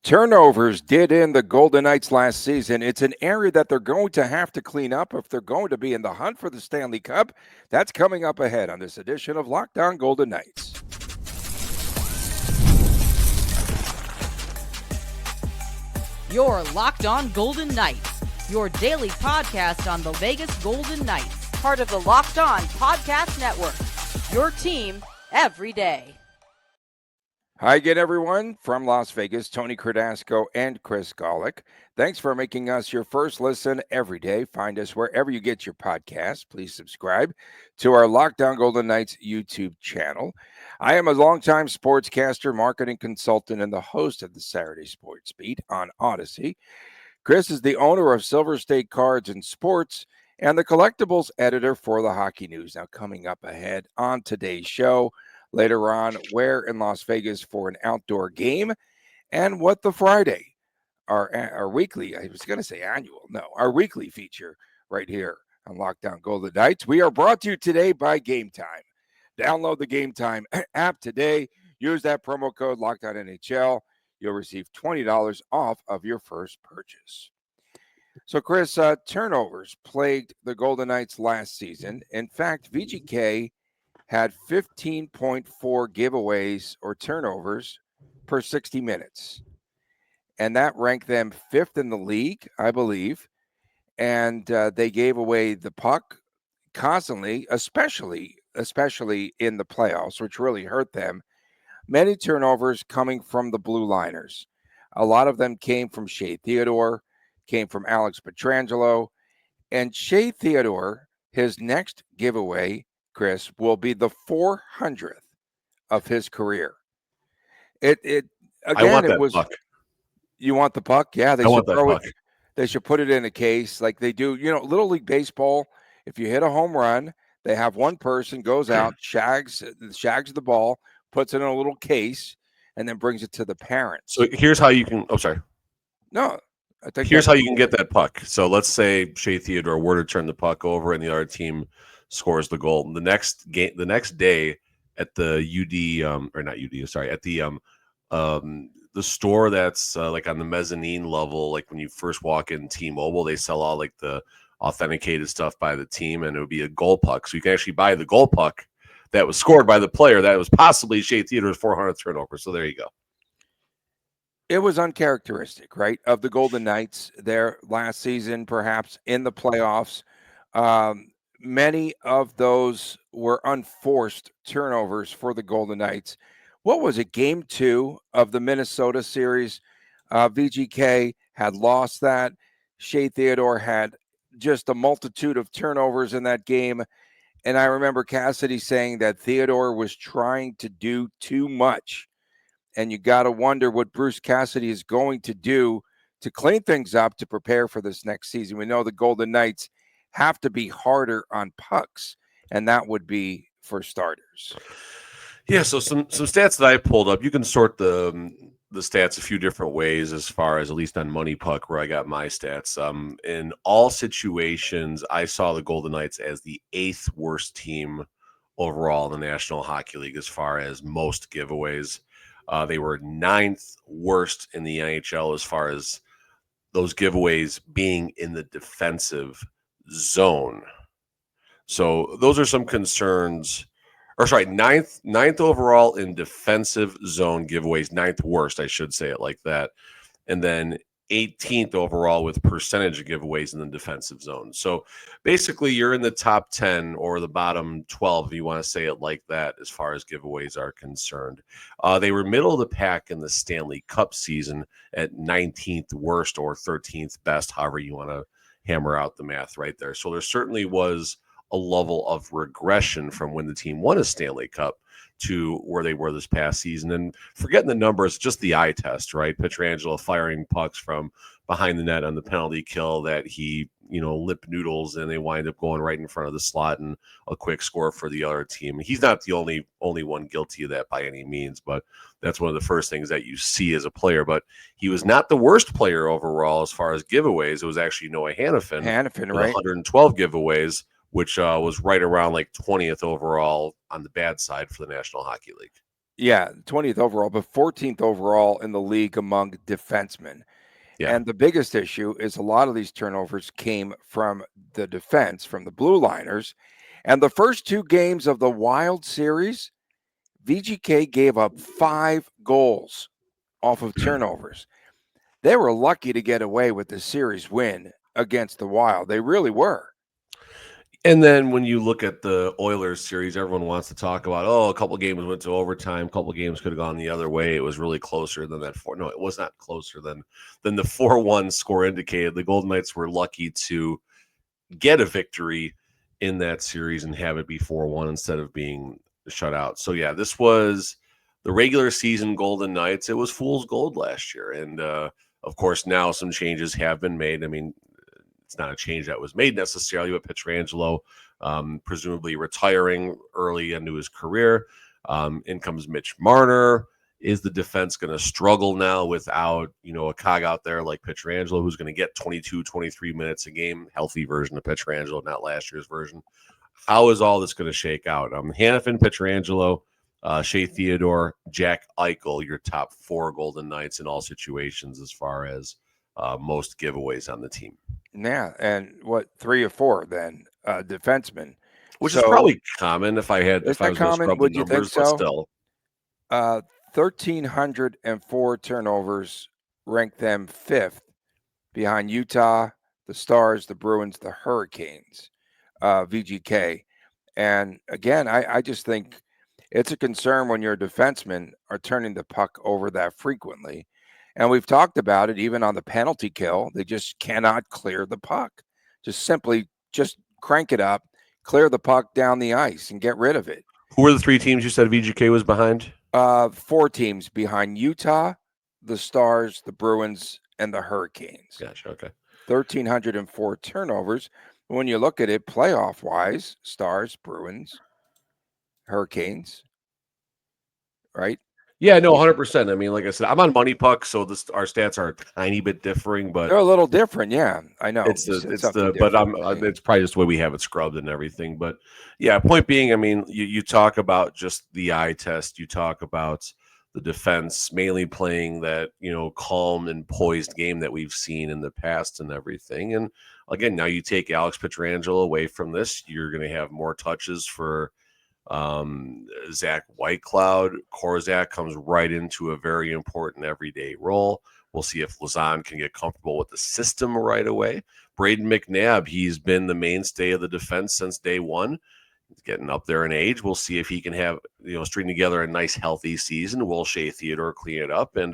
Turnovers did in the Golden Knights last season. It's an area that they're going to have to clean up if they're going to be in the hunt for the Stanley Cup. That's coming up ahead on this edition of Locked On Golden Knights. You're Locked On Golden Knights, your daily podcast on the Vegas Golden Knights, part of the Locked On Podcast Network, your team every day. Hi again, everyone. From Las Vegas, Tony Cardasco and Chris Golick. Thanks for making us your first listen every day. Find us wherever you get your podcasts. Please subscribe to our Locked On Golden Knights YouTube channel. I am a longtime sportscaster, marketing consultant, and the host of the Saturday Sports Beat on Odyssey. Chris is the owner of Silver State Cards and Sports and the collectibles editor for the Hockey News. Now, coming up ahead on today's show, later on, where in Las Vegas for an outdoor game, and what the Friday, our weekly, I was going to say annual, no, our weekly feature right here on Locked On Golden Knights. We are brought to you today by Gametime. Download the Gametime app today. Use that promo code LOCKEDONNHL. You'll receive $20 off of your first purchase. So, Chris, turnovers plagued the Golden Knights last season. In fact, VGK had 15.4 giveaways or turnovers per 60 minutes. And that ranked them fifth in the league, I believe. And they gave away the puck constantly, especially in the playoffs, which really hurt them. Many turnovers coming from the blue liners. A lot of them came from Shea Theodore, came from Alex Pietrangelo. And Shea Theodore, his next giveaway, Chris, will be the 400th of his career. It again, I want that was puck. You want the puck? Yeah, I want that puck. They should put it in a case like they do. Little League Baseball. If you hit a home run, they have one person goes out, shags the ball, puts it in a little case, and then brings it to the parents. So here's how you can. Oh, sorry. No, I think here's how you can get that puck. So let's say Shea Theodore were to turn the puck over, and the other team scores the goal. The next day at the the store that's like on the mezzanine level, like when you first walk in T-Mobile, they sell all like the authenticated stuff by the team, and it would be a goal puck. So you can actually buy the goal puck that was scored by the player that was possibly Shea Theodore's 400th turnover. So there you go. It was uncharacteristic, right, of the Golden Knights there last season, perhaps in the playoffs. Many of those were unforced turnovers for the Golden Knights. What was it, game 2 of the Minnesota series? VGK had lost that. Shea Theodore had just a multitude of turnovers in that game. And I remember Cassidy saying that Theodore was trying to do too much. And you got to wonder what Bruce Cassidy is going to do to clean things up to prepare for this next season. We know the Golden Knights have to be harder on pucks, and that would be for starters. Yeah, so some stats that I pulled up, you can sort the stats a few different ways as far as at least on Money Puck where I got my stats. In all situations, I saw the Golden Knights as the 8th worst team overall in the National Hockey League as far as most giveaways. They were 9th worst in the NHL as far as those giveaways being in the defensive zone. So those are some concerns. Or sorry, ninth overall in defensive zone giveaways, 9th worst, I should say it like that. And then 18th overall with percentage of giveaways in the defensive zone. So basically you're in the top 10 or the bottom 12, if you want to say it like that, as far as giveaways are concerned. They were middle of the pack in the Stanley Cup season at 19th worst or 13th best, however you want to hammer out the math right there. So there certainly was a level of regression from when the team won a Stanley Cup to where they were this past season. And forgetting the numbers, just the eye test, right? Pietrangelo firing pucks from behind the net on the penalty kill that he, lip noodles, and they wind up going right in front of the slot and a quick score for the other team. He's not the only one guilty of that by any means, but that's one of the first things that you see as a player. But he was not the worst player overall as far as giveaways. It was actually Noah Hanifin, right? 112 giveaways, which was right around like 20th overall on the bad side for the National Hockey League. Yeah, 20th overall, but 14th overall in the league among defensemen. Yeah. And the biggest issue is a lot of these turnovers came from the defense, from the blue liners. And the first two games of the Wild series, VGK gave up 5 goals off of turnovers. They were lucky to get away with the series win against the Wild. They really were. And then when you look at the Oilers series, everyone wants to talk about, oh, a couple games went to overtime, a couple games could have gone the other way. It was really closer than that four. No, it was not closer than the 4-1 score indicated. The Golden Knights were lucky to get a victory in that series and have it be 4-1 instead of being shut out. So yeah, this was the regular season Golden Knights. It was fool's gold last year. And of course, now some changes have been made. I mean, it's not a change that was made necessarily, but Pietrangelo presumably retiring early into his career. In comes Mitch Marner. Is the defense going to struggle now without, a cog out there like Pietrangelo, who's going to get 22, 23 minutes a game, healthy version of Pietrangelo, not last year's version? How is all this going to shake out? Hanifin, Pietrangelo, Shea Theodore, Jack Eichel, your top 4 Golden Knights in all situations as far as most giveaways on the team. Yeah, and what 3 or 4 then defensemen, which is probably common if I is was going to scrub the Would you think numbers, but so? still. 1,304 turnovers rank them 5th behind Utah, the Stars, the Bruins, the Hurricanes, VGK. And again, I just think it's a concern when your defensemen are turning the puck over that frequently. And we've talked about it even on the penalty kill. They just cannot clear the puck. Just crank it up, clear the puck down the ice, and get rid of it. Who were the 3 teams you said VGK was behind? 4 teams behind Utah, the Stars, the Bruins, and the Hurricanes. Gotcha, okay. 1,304 turnovers. When you look at it playoff-wise, Stars, Bruins, Hurricanes, right? Yeah, no, 100%. I mean, like I said, I'm on Money Puck, so our stats are a tiny bit differing, but they're a little different. Yeah, I know. It's probably just the way we have it scrubbed and everything. But yeah, point being, I mean, you talk about just the eye test. You talk about the defense mainly playing that, calm and poised game that we've seen in the past and everything. And again, now you take Alex Pietrangelo away from this, you're going to have more touches for Zach Whitecloud. Korzak comes right into a very important everyday role. We'll see if Lazan can get comfortable with the system right away. Braden McNabb, he's been the mainstay of the defense since day one. He's getting up there in age. We'll see if he can have, string together a nice, healthy season. Will Shea Theodore clean it up? And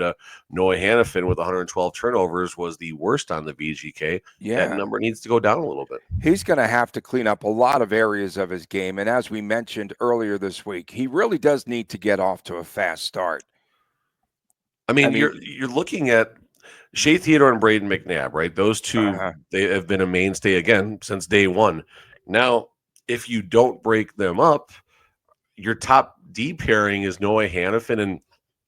Noah Hanifin with 112 turnovers was the worst on the VGK. Yeah. That number needs to go down a little bit. He's going to have to clean up a lot of areas of his game. And as we mentioned earlier this week, he really does need to get off to a fast start. I mean, you're looking at Shea Theodore and Braden McNabb, right? Those two, they have been a mainstay again since day one. Now, if you don't break them up, your top D pairing is Noah Hanifin and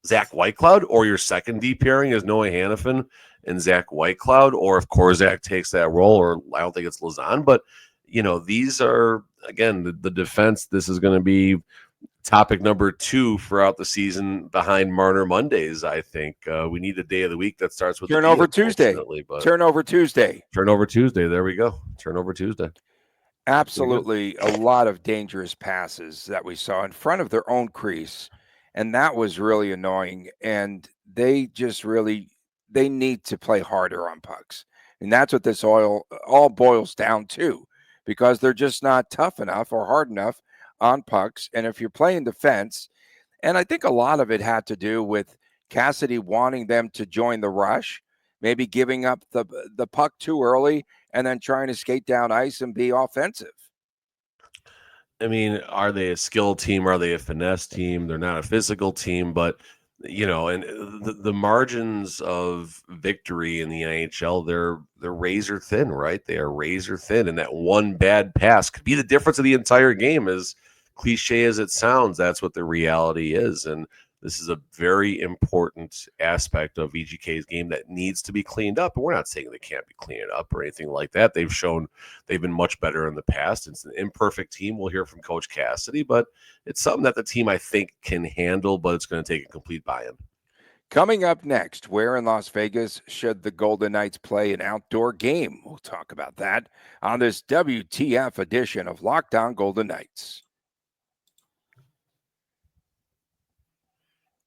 Zach Whitecloud, or your second D pairing is Noah Hanifin and Zach Whitecloud, or if Korzak takes that role, or I don't think it's Lazan, but these are, again, the defense. This is going to be topic number 2 throughout the season behind Marner Mondays. I think we need a day of the week that starts with Turnover Tuesday. Turnover Tuesday. Turnover Tuesday. There we go. Turnover Tuesday. Absolutely, a lot of dangerous passes that we saw in front of their own crease, and that was really annoying. And they just they need to play harder on pucks, and that's what this all boils down to, because they're just not tough enough or hard enough on pucks. And if you're playing defense, and I think a lot of it had to do with Cassidy wanting them to join the rush, maybe giving up the puck too early and then trying to skate down ice and be offensive. I mean, are they a skill team? Are they a finesse team? They're not a physical team, but and the margins of victory in the NHL, they're razor thin, right? They are razor thin, and that one bad pass could be the difference of the entire game. As cliche as it sounds, that's what the reality is. And This is a very important aspect of VGK's game that needs to be cleaned up. And we're not saying they can't be cleaning up or anything like that. They've shown they've been much better in the past. It's an imperfect team. We'll hear from Coach Cassidy, but it's something that the team, I think, can handle, but it's going to take a complete buy-in. Coming up next, where in Las Vegas should the Golden Knights play an outdoor game? We'll talk about that on this WTF edition of Locked On Golden Knights.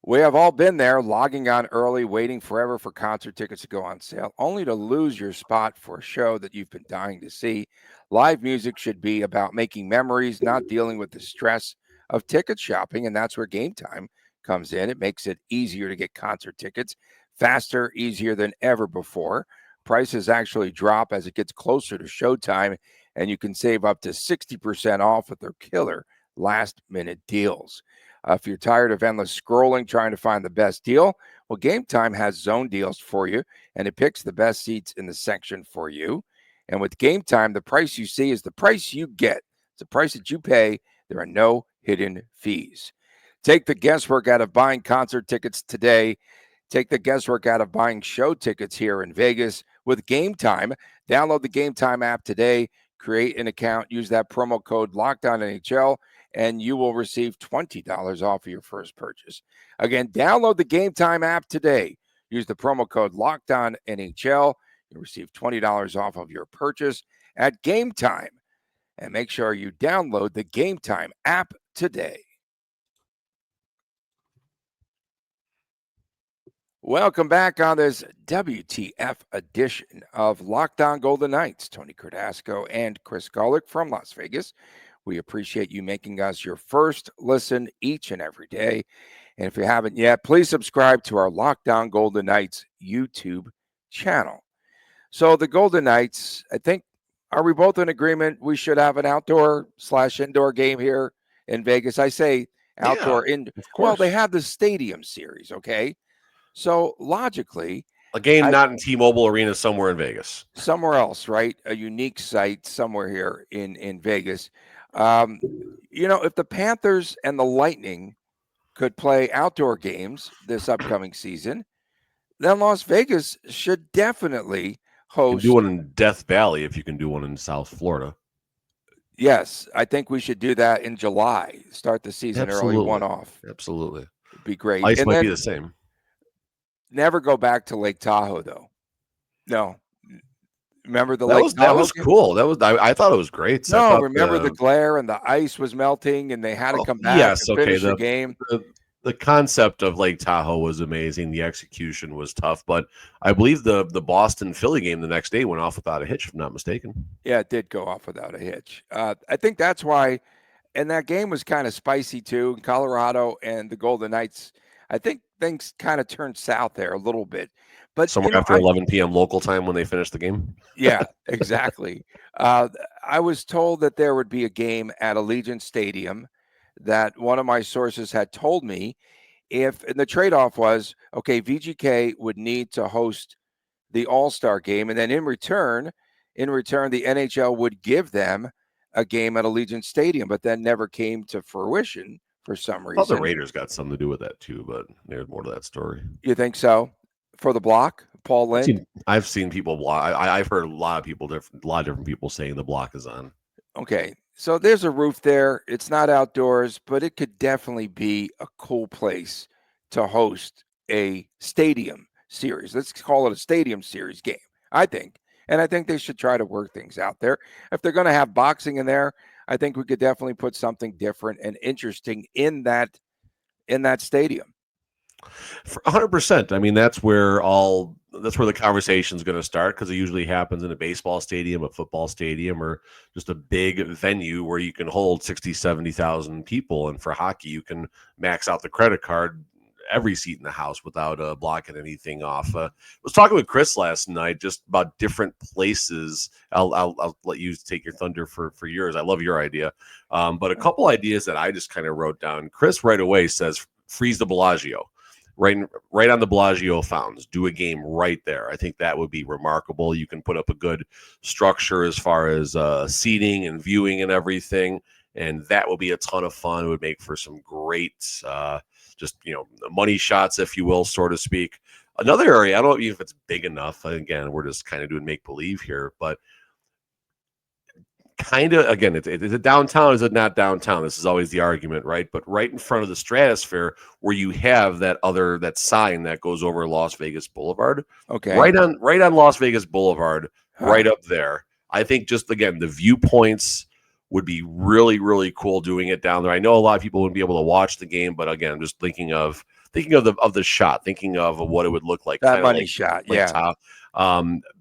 We have all been there, logging on early, waiting forever for concert tickets to go on sale, only to lose your spot for a show that you've been dying to see. Live music should be about making memories, not dealing with the stress of ticket shopping, and that's where Gametime comes in. It makes it easier to get concert tickets, faster, easier than ever before. Prices actually drop as it gets closer to showtime, and you can save up to 60% off with their killer last-minute deals. If you're tired of endless scrolling trying to find the best deal, well, Gametime has zone deals for you, and it picks the best seats in the section for you. And with Gametime, the price you see is the price you get. It's the price that you pay. There are no hidden fees. Take the guesswork out of buying concert tickets today. Take the guesswork out of buying show tickets here in Vegas with Gametime. Download the Gametime app today. Create an account. Use that promo code LOCKEDONNHL, and you will receive $20 off of your first purchase. Again, download the Gametime app today. Use the promo code LOCKEDONNHL. You'll receive $20 off of your purchase at Gametime. And make sure you download the Gametime app today. Welcome back on this WTF edition of Locked On Golden Knights. Tony Cardasco and Chris Golick from Las Vegas. We appreciate you making us your first listen each and every day. And if you haven't yet, please subscribe to our Locked On Golden Knights YouTube channel. So the Golden Knights, I think, are we both in agreement we should have an outdoor/indoor game here in Vegas? I say outdoor, well, they have the stadium series, okay? So logically, a game not in T-Mobile Arena, somewhere in Vegas. Somewhere else, right? A unique site somewhere here in Vegas. If the Panthers and the Lightning could play outdoor games this upcoming season, then Las Vegas should definitely host. You can do one in Death Valley if you can do one in South Florida. Yes, I think we should do that in July. Start the season early, one off. Absolutely. It'd be great. Ice might be the same. Never go back to Lake Tahoe, though. No. Remember the Lake Tahoe? That was cool. I thought it was great. No, remember the glare and the ice was melting and they had to come back and finish the game. The concept of Lake Tahoe was amazing. The execution was tough, but I believe the Boston-Philly game the next day went off without a hitch, if I'm not mistaken. Yeah, it did go off without a hitch. I think that's why, and that game was kind of spicy too. In Colorado and the Golden Knights, I think things kind of turned south there a little bit. But somewhere after 11 p.m. local time when they finished the game. Yeah, exactly. I was told that there would be a game at Allegiant Stadium that one of my sources had told me and the trade-off was, okay, VGK would need to host the All-Star game, and then in return, the NHL would give them a game at Allegiant Stadium, but that never came to fruition for some reason. Well, the Raiders got something to do with that too, but there's more to that story. You think so? For the block, Paul Lynn? I've seen people block. I've heard a lot of different people saying the block is on. Okay, so there's a roof there. It's not outdoors, but it could definitely be a cool place to host a stadium series. Let's call it a stadium series game, I think. And I think they should try to work things out there. If they're going to have boxing in there, I think we could definitely put something different and interesting in that stadium. 100%. I mean, that's where the conversation is going to start, because it usually happens in a baseball stadium, a football stadium, or just a big venue where you can hold 60, 70,000 people. And for hockey, you can max out the credit card, every seat in the house, without blocking anything off. I was talking with Chris last night just about different places. I'll let you take your thunder for yours. I love your idea. But a couple ideas that I just kind of wrote down. Chris right away says, freeze the Bellagio. Right on the Bellagio Fountains. Do a game right there. I think that would be remarkable. You can put up a good structure as far as seating and viewing and everything, and that would be a ton of fun. It would make for some great just, money shots, if you will, so to speak. Another area, I don't know if it's big enough. Again, we're just kind of doing make believe here, but kind of, again, is it downtown? Is it not downtown? This is always the argument, right? But right in front of the Stratosphere, where you have that sign that goes over Las Vegas Boulevard, Okay. right on Las Vegas Boulevard, right up there. I think just, again, the viewpoints would be really, really cool doing it down there. I know a lot of people wouldn't be able to watch the game, but again, I'm just thinking of the shot, thinking of what it would look like. That money shot, yeah. Top,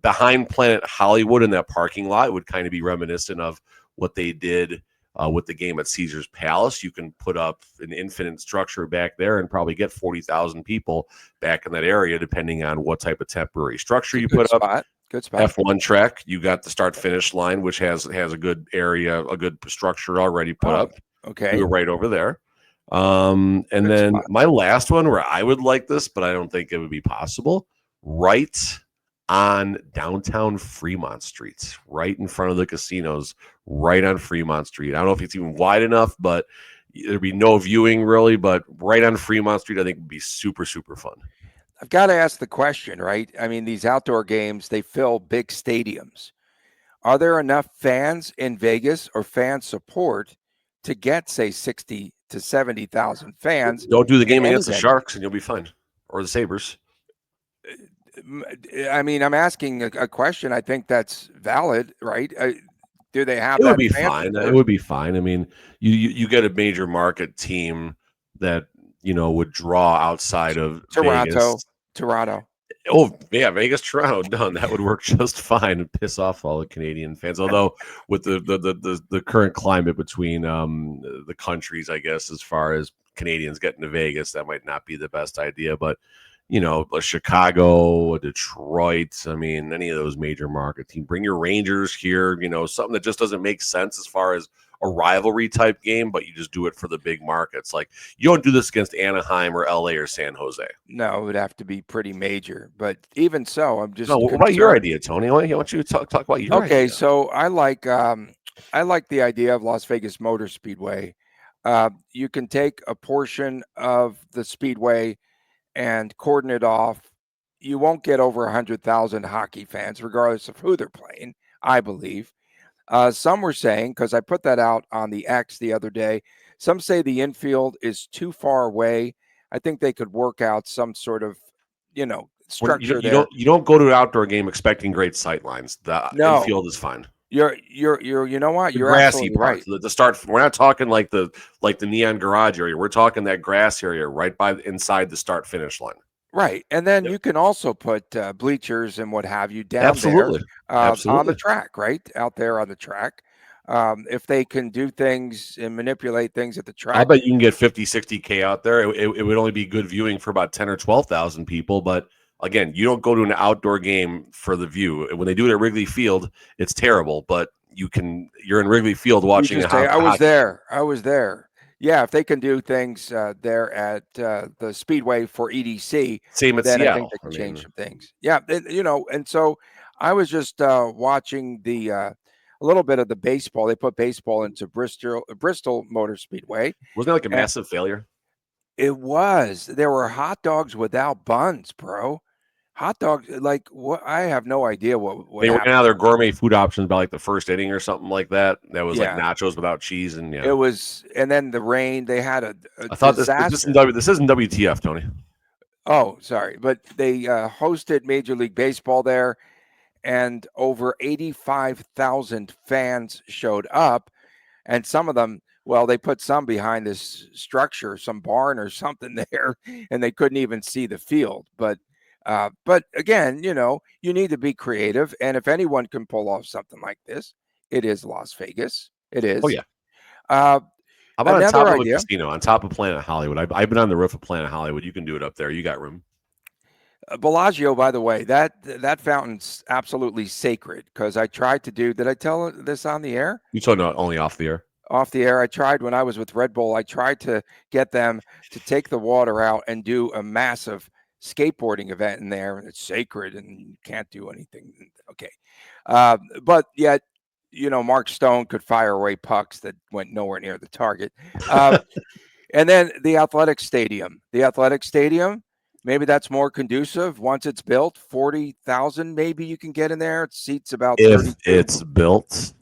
behind Planet Hollywood in that parking lot would kind of be reminiscent of what they did with the game at Caesar's Palace. You can put up an infinite structure back there and probably get 40,000 people back in that area, depending on what type of temporary structure you put up. Good spot. F1 track, you got the start-finish line, which has a good area, a good structure already put up. Okay. You're right over there. And good then spot. My last one where I would like this, but I don't think it would be possible, right on downtown Fremont Street, right in front of the casinos, right on Fremont Street. I don't know if it's even wide enough, but there'd be no viewing really, but right on Fremont Street, I think would be super, super fun. I've got to ask the question, right? I mean, these outdoor games, they fill big stadiums. Are there enough fans in Vegas or fan support to get, say, 60 to 70,000 fans? Don't do the game against the Sharks and you'll be fine. Or the Sabres. I mean, I'm asking a question. I think that's valid, right? Do they have it that? Would be fine. Support? It would be fine. I mean, you get a major market team that, would draw outside of Vegas. Toronto. Oh, yeah, Vegas, Toronto, done. That would work just fine and piss off all the Canadian fans. Although with the current climate between the countries, I guess, as far as Canadians getting to Vegas, that might not be the best idea. But, a Chicago, a Detroit, I mean, any of those major market teams, bring your Rangers here, something that just doesn't make sense as far as a rivalry type game, but you just do it for the big markets. Like, you don't do this against Anaheim or LA or San Jose. No, it would have to be pretty major. But even so, I'm just what about your idea, Tony? I want you to talk about your idea. Okay, so I like the idea of Las Vegas Motor Speedway. You can take a portion of the speedway and cordon it off. You won't get over 100,000 hockey fans, regardless of who they're playing, I believe. Some were saying, because I put that out on the X the other day, some say the infield is too far away. I think they could work out some sort of, structure there. You don't go to an outdoor game expecting great sight lines. The infield is fine. You're you know what? You're grassy part. Right. The start. We're not talking like the neon garage area. We're talking that grass area right by inside the start finish line. Right. And then you can also put bleachers and what have you down Absolutely. there on the track, right? Out there on the track. If they can do things and manipulate things at the track. I bet you can get 50, 60K out there. It would only be good viewing for about 10 or 12,000 people. But again, you don't go to an outdoor game for the view. When they do it at Wrigley Field, it's terrible. But you're in Wrigley Field watching. I was there. Yeah, if they can do things there at the Speedway for EDC, same at then Seattle. I think they can change some things. Yeah, and so I was just watching a little bit of the baseball. They put baseball into Bristol Motor Speedway. Wasn't that like a massive failure? It was. There were hot dogs without buns, bro. Hot dogs, like what? I have no idea what they were happened. Now their gourmet food options by like the first inning or something like that. That was like nachos without cheese, and it was. And then the rain. They had a I thought this isn't WTF, Tony. Oh, sorry, but they hosted Major League Baseball there, and over 85,000 fans showed up, and some of them. Well, they put some behind this structure, some barn or something there, and they couldn't even see the field. But again, you need to be creative. And if anyone can pull off something like this, it is Las Vegas. It is. Oh, yeah. How about on top of a casino, on top of Planet Hollywood? I've been on the roof of Planet Hollywood. You can do it up there. You got room. Bellagio, by the way, that fountain's absolutely sacred because I tried to do. Did I tell this on the air? You told no, only off the air. Off the air. I tried when I was with Red Bull. I tried to get them to take the water out and do a massive skateboarding event in there. It's sacred and you can't do anything. Okay. But yet, Mark Stone could fire away pucks that went nowhere near the target. And then the athletic stadium. Maybe that's more conducive once it's built. 40,000 maybe you can get in there. It seats about If 32. it's built.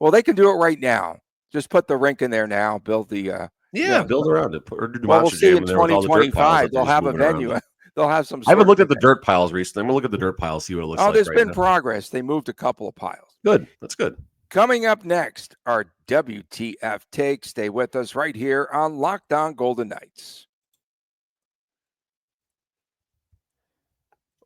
Well, they can do it right now. Just put the rink in there now. Build the Build around it. Or do well, we'll Monster see Jam in in there with all the dirt piles 2025. that they're They'll just have a moving around. venue. They'll have some. I haven't looked at the dirt piles recently. I'm gonna look at the dirt piles, see what it looks like. There's right been now. progress. They moved a couple of piles. Good. That's good. Coming up next, our WTF take. Stay with us right here on Locked On Golden Knights.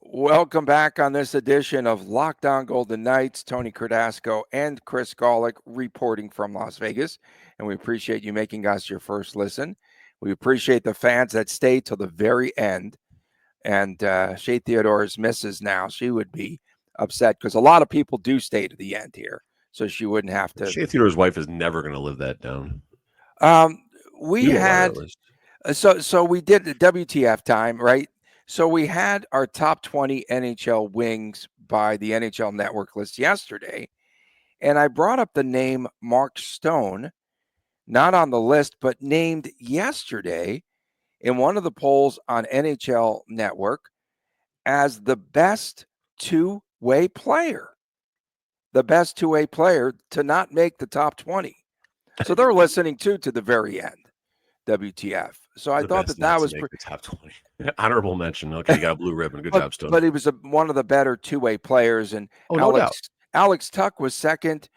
Welcome back on this edition of Locked On Golden Knights. Tony Cardasco and Chris Golick reporting from Las Vegas, and we appreciate you making us your first listen. We appreciate the fans that stay till the very end. And Shea Theodore's misses now. She would be upset because a lot of people do stay to the end here, so she wouldn't have to. Shea Theodore's wife is never going to live that down. We had so we did the WTF time, right? So we had our top 20 NHL wings by the NHL Network list yesterday, and I brought up the name Mark Stone, not on the list, but named yesterday in one of the polls on NHL Network as the best two-way player. The best two-way player to not make the top 20. So they're listening to the very end. WTF. So I thought that was the top 20. Honorable mention. Okay, you got a blue ribbon. Good job, Stone. But he was one of the better two-way players. And Alex Tuck was second.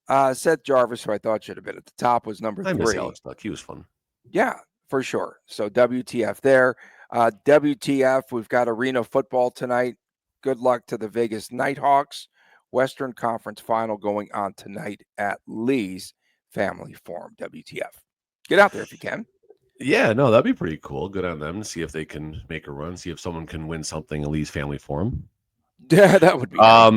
Seth Jarvis, who I thought should have been at the top, was number 3. I miss Alex Tuck. He was fun. Yeah, for sure. So WTF there. WTF, we've got arena football tonight. Good luck to the Vegas Nighthawks. Western Conference Final going on tonight at Lee's Family Forum. WTF. Get out there if you can. Yeah, no, that'd be pretty cool. Good on them to see if they can make a run, see if someone can win something at Lee's Family Forum. Yeah, that would be all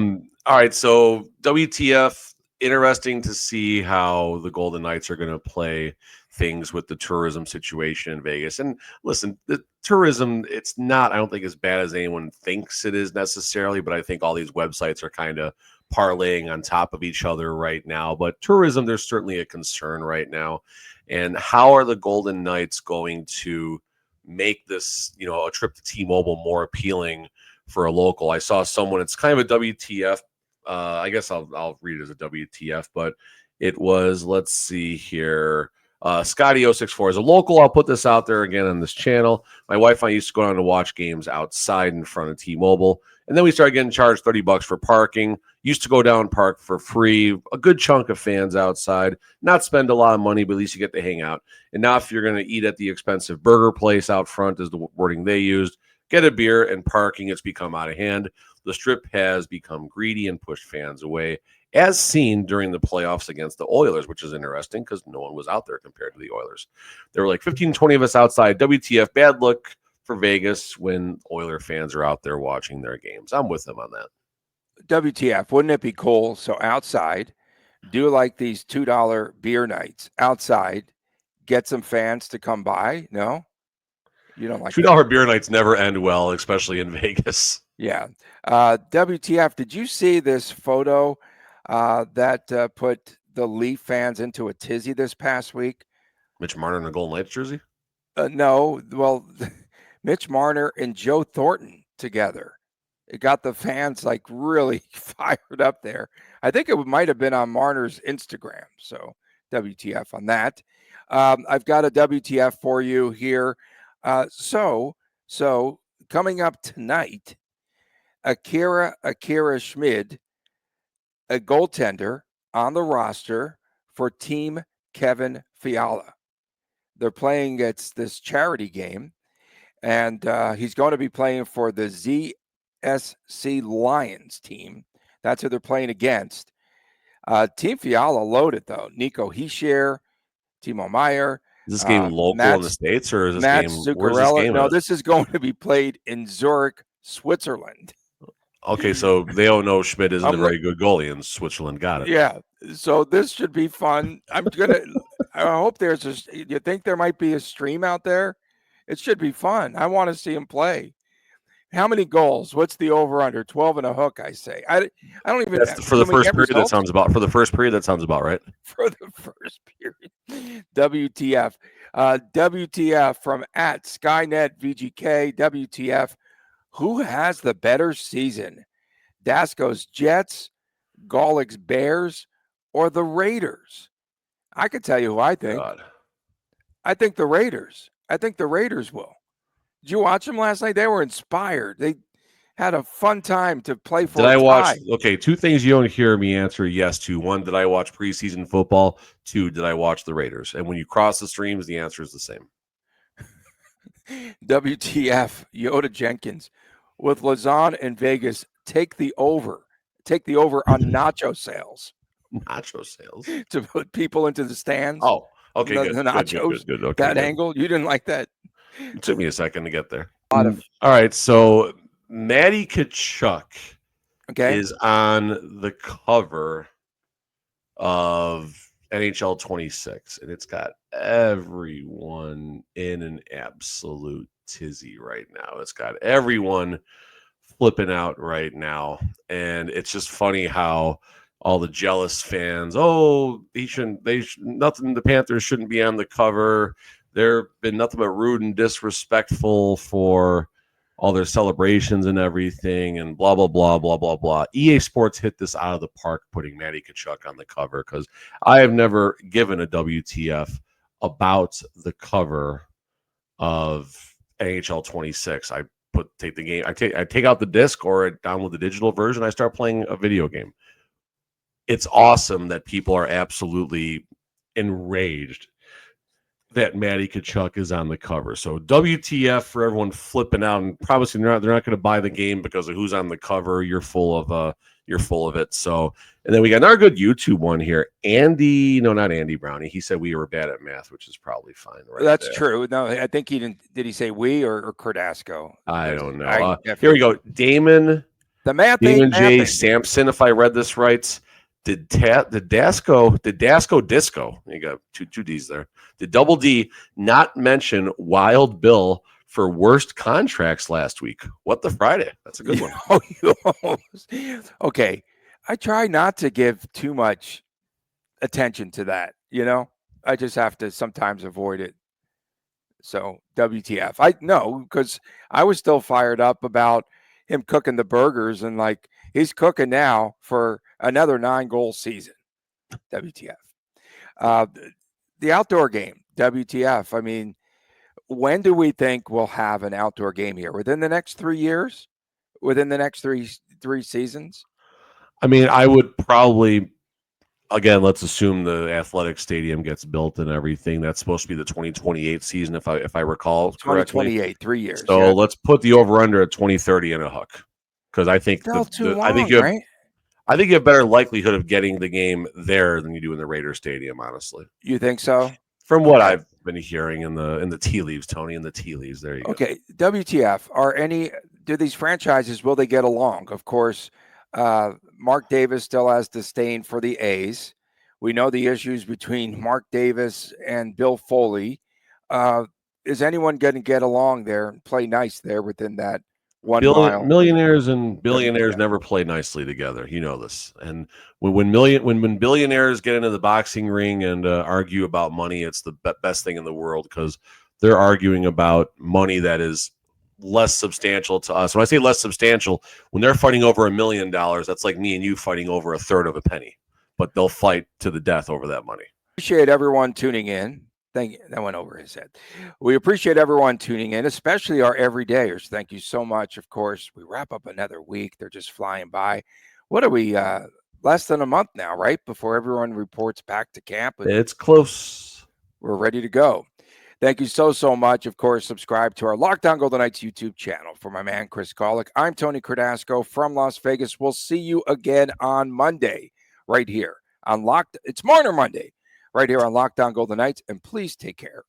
right, so WTF, interesting to see how the Golden Knights are going to play things with the tourism situation in Vegas. And listen, the tourism, it's not, I don't think, as bad as anyone thinks it is necessarily, but I think all these websites are kind of parlaying on top of each other right now. But tourism, there's certainly a concern right now. And how are the Golden Knights going to make this, a trip to T-Mobile more appealing for a local? I saw someone, it's kind of a WTF. I guess I'll read it as a WTF, but it was, let's see here. Scotty064 is a local. I'll put this out there again on this channel. My wife and I used to go down to watch games outside in front of T-Mobile. And then we started getting charged $30 for parking. Used to go down park for free. A good chunk of fans outside. Not spend a lot of money, but at least you get to hang out. And now if you're going to eat at the expensive burger place out front, is the wording they used, get a beer and parking. It's become out of hand. The Strip has become greedy and pushed fans away, as seen during the playoffs against the Oilers, which is interesting because no one was out there compared to the Oilers. There were like 15, 20 of us outside. WTF, bad look for Vegas when Oiler fans are out there watching their games. I'm with them on that. WTF, wouldn't it be cool? So outside, do like these $2 beer nights outside, get some fans to come by. No, you don't like $2 beer nights never end well, especially in Vegas. Yeah. WTF, did you see this photo that put the Leaf fans into a tizzy this past week? Mitch Marner in a Golden Knights jersey? No. Well, Mitch Marner and Joe Thornton together. It got the fans like really fired up there. I think it might have been on Marner's Instagram. So WTF on that. I've got a WTF for you here. So coming up tonight, Akira Schmid, a goaltender on the roster for Team Kevin Fiala. They're playing, it's this charity game, and he's going to be playing for the ZSC Lions team. That's who they're playing against. Team Fiala loaded, though. Nico Hischier, Timo Meyer. Is this game local in the States, or is this Matt game? Zuccarello. Where's this game? No, this is going to be played in Zurich, Switzerland. Okay, so they don't know Schmidt isn't a very good goalie in Switzerland. Got it. Yeah, so this should be fun. I hope you think there might be a stream out there? It should be fun. I want to see him play. How many goals? What's the over/under? 12 and a hook, I say. I don't even. For the first period, that sounds about right. For the first period. WTF. WTF from at Skynet VGK. WTF. Who has the better season? Dasco's Jets, Gaulick's Bears, or the Raiders? I could tell you who I think. God. I think the Raiders. I think the Raiders will. Did you watch them last night? They were inspired. They had a fun time to play for Did I watch? tie. Okay, two things you don't hear me answer yes to. One, did I watch preseason football? Two, did I watch the Raiders? And when you cross the streams, the answer is the same. WTF, Yoda Jenkins. With Lazan and Vegas, take the over. Take the over on nacho sales. Nacho sales? To put people into the stands. Oh, okay, the, good. The nachos, good. Okay, that good. angle. You didn't like that? It took me a second to get there. All right, so Matty Tkachuk is on the cover of NHL 26, and it's got everyone in an absolute tizzy right now. It's got everyone flipping out right now, and it's just funny how all the jealous fans, the Panthers shouldn't be on the cover. There been nothing but rude and disrespectful for all their celebrations and everything, and blah, blah, blah, blah, blah, blah. EA Sports hit this out of the park, putting Matty Tkachuk on the cover, because I have never given a WTF about the cover of NHL 26. I take the game, I take out the disc or I download the digital version. I start playing a video game. It's awesome that people are absolutely enraged that Matty Tkachuk is on the cover. So WTF for everyone flipping out, and probably they're not going to buy the game because of who's on the cover. You're full of it. So, and then we got another good YouTube one here. Not Andy Brownie. He said we were bad at math, which is probably fine. Right, that's there. true. No, I think he didn't. Did he say we or Cardasco? I don't know. Here we go. Damon J. Sampson. If I read this right. Did Dasco Disco? You got two D's there. Did Double D not mention Wild Bill for worst contracts last week? What the Friday? That's a good one. Okay, I try not to give too much attention to that. I just have to sometimes avoid it. So WTF? I know, because I was still fired up about him cooking the burgers, and like he's cooking now for another 9-goal season. WTF. The outdoor game. WTF. I mean, when do we think we'll have an outdoor game here? Within the next 3 years? Within the next three seasons? I mean, I would probably, again, let's assume the athletic stadium gets built and everything. That's supposed to be the 2028 season, if I recall correctly. 2028, 3 years. So let's put the over/under at 2030 and a hook, because I think I think you have better likelihood of getting the game there than you do in the Raider Stadium. Honestly, you think so? From what I've been hearing in the tea leaves, Tony, in the tea leaves. There you go. Okay, WTF? Do these franchises, will they get along? Of course. Mark Davis still has disdain for the A's. We know the issues between Mark Davis and Bill Foley. Is anyone going to get along there and play nice there within that 1 mile? Millionaires and billionaires never play nicely together. You know this. And when billionaires get into the boxing ring and argue about money, it's the best thing in the world, because they're arguing about money that is less substantial to us. When I say less substantial, when they're fighting over $1 million, that's like me and you fighting over a third of a penny, but they'll fight to the death over that money. Appreciate everyone tuning in. Thank you. That went over his head. We appreciate everyone tuning in, especially our everydayers. Thank you so much. Of course, we wrap up another week. They're just flying by. What are we? Less than a month now, right? Before everyone reports back to camp. It's close. We're ready to go. Thank you so much. Of course, subscribe to our Locked On Golden Knights YouTube channel. For my man, Chris Gaulick, I'm Tony Cardasco from Las Vegas. We'll see you again on Monday right here on It's Marner Monday right here on Locked On Golden Knights. And please take care.